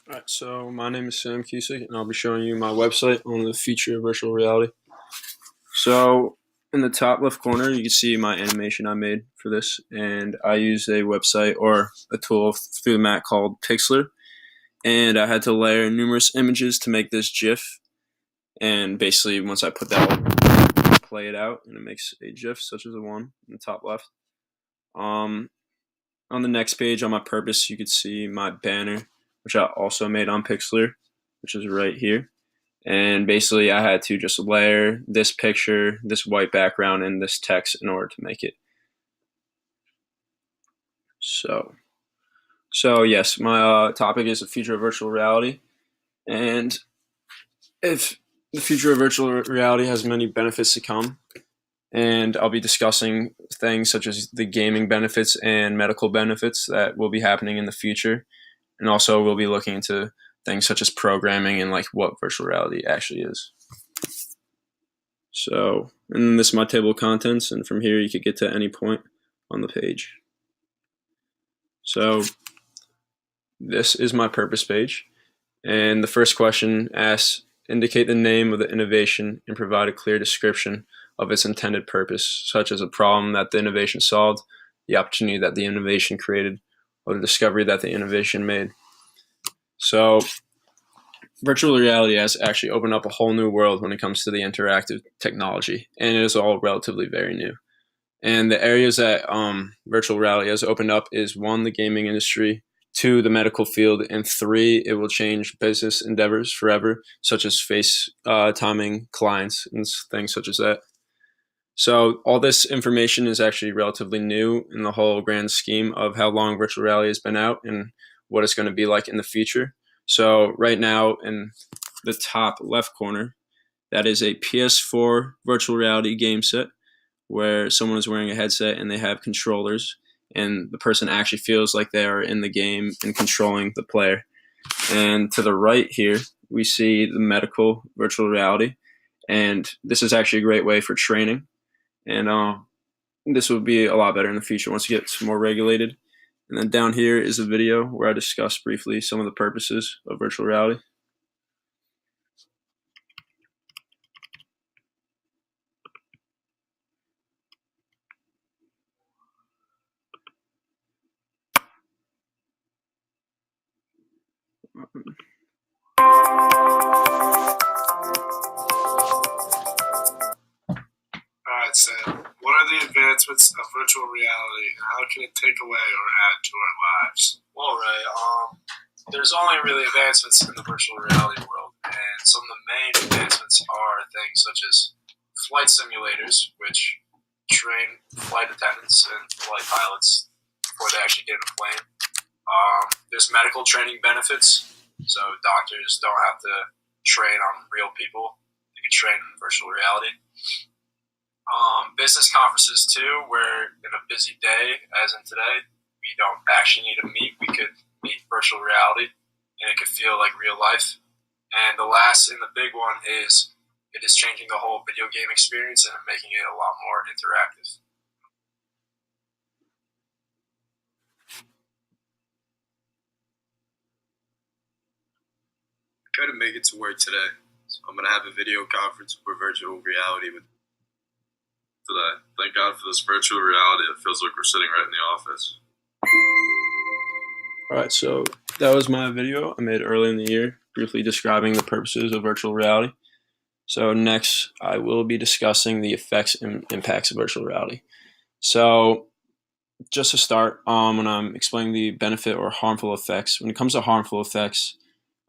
Alright, so my name is Sam Cusick, and I'll be showing you my website on the future of virtual reality. So, in the top left corner, you can see my animation I made for this, and I use a website or a tool through the Mac called Pixlr, and I had to layer numerous images to make this GIF, and basically, once I put that all, play it out, and it makes a GIF, such as the one in the top left. On the next page, on my purpose, you could see my banner, which I also made on Pixlr, which is right here. And basically, I had to just layer this picture, this white background, and this text in order to make it. So yes, my topic is the future of virtual reality. And if the future of virtual reality has many benefits to come, and I'll be discussing things such as the gaming benefits and medical benefits that will be happening in the future. And also we'll be looking into things such as programming and like what virtual reality actually is. So, and this is my table of contents, and from here you could get to any point on the page. So this is my purpose page, and the first question asks, indicate the name of the innovation and provide a clear description of its intended purpose, such as a problem that the innovation solved, the opportunity that the innovation created, or the discovery that the innovation made. So virtual reality has actually opened up a whole new world when it comes to the interactive technology, and it is all relatively very new. And the areas that virtual reality has opened up is 1, the gaming industry, 2, the medical field, and 3, it will change business endeavors forever, such as face timing clients and things such as that. So all this information is actually relatively new in the whole grand scheme of how long virtual reality has been out and what it's going to be like in the future. So right now in the top left corner, that is a PS4 virtual reality game set where someone is wearing a headset and they have controllers, and the person actually feels like they are in the game and controlling the player. And to the right here, we see the medical virtual reality, and this is actually a great way for training. And this will be a lot better in the future once it gets more regulated. And then down here is a video where I discuss briefly some of the purposes of virtual reality. Alright, so what are the advancements of virtual reality and how can it take away or add to our lives? Well, Ray, there's only really advancements in the virtual reality world, and some of the main advancements are things such as flight simulators, which train flight attendants and flight pilots before they actually get in a plane. There's medical training benefits, so doctors don't have to train on real people. They can train in virtual reality. Business conferences too, where in a busy day, as in today, we don't actually need to meet. We could meet virtual reality, and it could feel like real life. And the last and the big one is it is changing the whole video game experience and making it a lot more interactive. I couldn't make it to work today, so I'm gonna have a video conference for virtual reality with today. Thank God for this virtual reality. It feels like we're sitting right in the office. Alright, so that was my video I made early in the year, briefly describing the purposes of virtual reality. So next, I will be discussing the effects and impacts of virtual reality. So just to start, when I'm explaining the benefit or harmful effects, when it comes to harmful effects,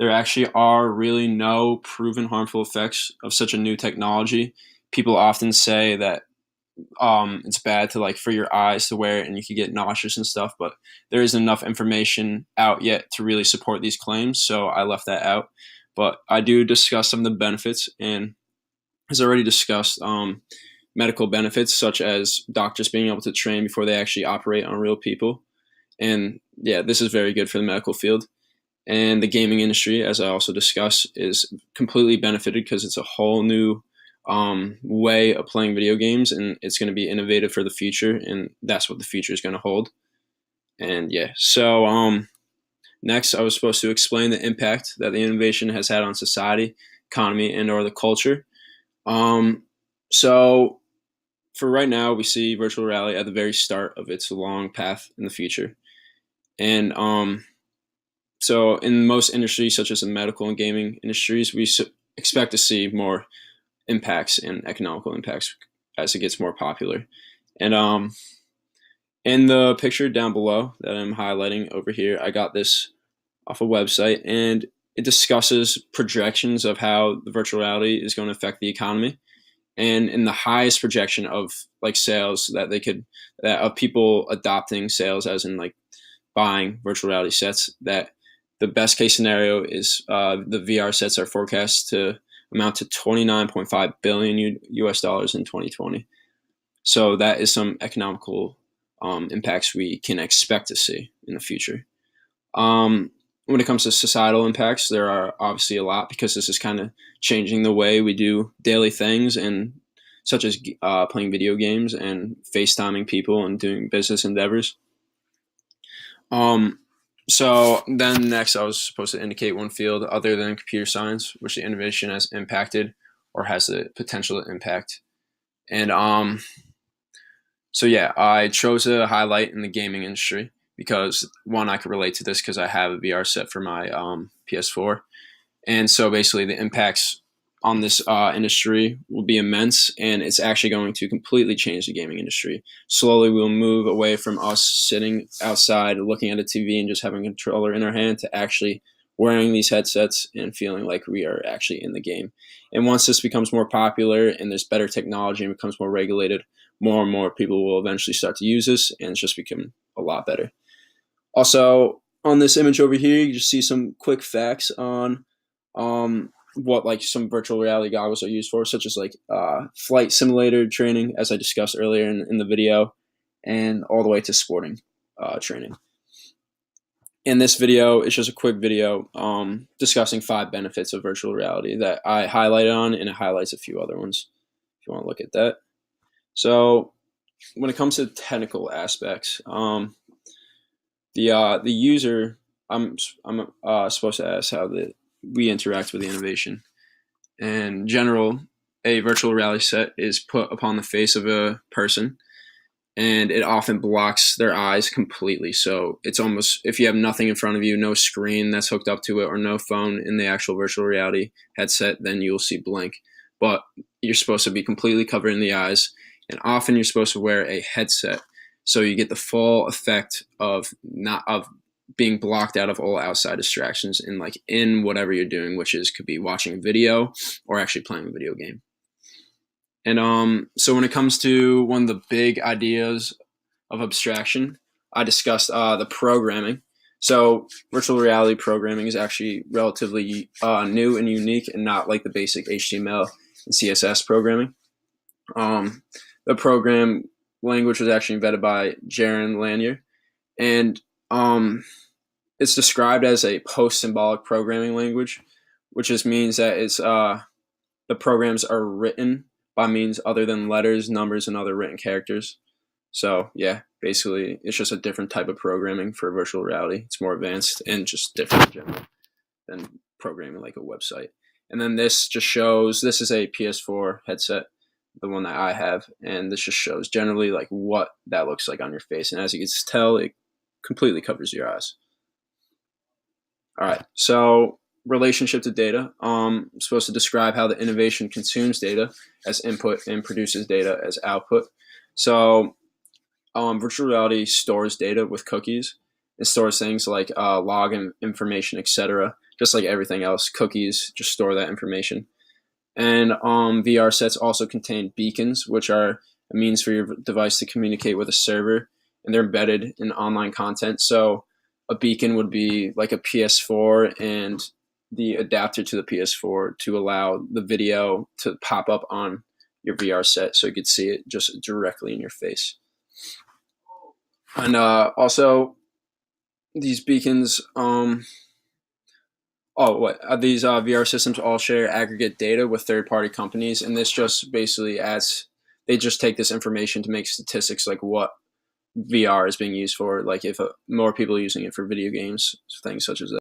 there actually are really no proven harmful effects of such a new technology. People often say that it's bad to like for your eyes to wear it and you could get nauseous and stuff, but there isn't enough information out yet to really support these claims, so I left that out. But I do discuss some of the benefits, and as I already discussed, medical benefits such as doctors being able to train before they actually operate on real people. And yeah, this is very good for the medical field. And the gaming industry, as I also discussed, is completely benefited because it's a whole new way of playing video games, and it's going to be innovative for the future, and that's what the future is going to hold. And yeah, so Next, I was supposed to explain the impact that the innovation has had on society, economy, and or the culture. So for right now, we see virtual reality at the very start of its long path in the future. And so in most industries, such as the medical and gaming industries, we expect to see more impacts and economical impacts as it gets more popular. And in the picture down below that I'm highlighting over here, I got this off a website, and it discusses projections of how the virtual reality is going to affect the economy. And in the highest projection of like sales that they could, that of people adopting sales as in like buying virtual reality sets, that the best case scenario is the VR sets are forecast to amount to 29.5 billion US dollars in 2020. So that is some economical impacts we can expect to see in the future. When it comes to societal impacts, there are obviously a lot, because this is kind of changing the way we do daily things, and such as playing video games and FaceTiming people and doing business endeavors. So then next, I was supposed to indicate one field other than computer science, which the innovation has impacted or has the potential to impact. And so yeah, I chose a highlight in the gaming industry because, one, I could relate to this because I have a VR set for my PS4. And so basically the impacts on this industry will be immense, and it's actually going to completely change the gaming industry. Slowly we'll move away from us sitting outside looking at a TV and just having a controller in our hand to actually wearing these headsets and feeling like we are actually in the game. And once this becomes more popular and there's better technology and becomes more regulated, more and more people will eventually start to use this, and it's just become a lot better. Also, on this image over here, you just see some quick facts on what like some virtual reality goggles are used for, such as like flight simulator training, as I discussed earlier in the video, and all the way to sporting training. In this video, it's just a quick video discussing 5 benefits of virtual reality that I highlighted on, and it highlights a few other ones if you want to look at that. So when it comes to technical aspects, the user, I'm supposed to ask how we interact with the innovation. In general, a virtual reality set is put upon the face of a person, and it often blocks their eyes completely. So it's almost, if you have nothing in front of you, no screen that's hooked up to it, or no phone in the actual virtual reality headset, then you'll see blank. But you're supposed to be completely covered in the eyes, and often you're supposed to wear a headset, so you get the full effect of being blocked out of all outside distractions in whatever you're doing, which could be watching a video or actually playing a video game. And so when it comes to one of the big ideas of abstraction, I discussed the programming. So virtual reality programming is actually relatively new and unique, and not like the basic HTML and CSS programming. The program language was actually invented by Jaron Lanier, and it's described as a post-symbolic programming language, which just means that it's the programs are written by means other than letters, numbers, and other written characters. So yeah, basically it's just a different type of programming for virtual reality. It's more advanced and just different in general than programming like a website. And then this just shows, this is a PS4 headset, the one that I have, and this just shows generally like what that looks like on your face. And as you can tell, it completely covers your eyes. All right, so relationship to data. I'm supposed to describe how the innovation consumes data as input and produces data as output. So virtual reality stores data with cookies. It stores things like log information, etc. Just like everything else, cookies just store that information. And VR sets also contain beacons, which are a means for your device to communicate with a server, and they're embedded in online content. So a beacon would be like a PS4 and the adapter to the PS4 to allow the video to pop up on your VR set, so you could see it just directly in your face. And also, these beacons, these VR systems all share aggregate data with third-party companies, and this just basically they just take this information to make statistics like what VR is being used for. Like if more people are using it for video games, things such as that.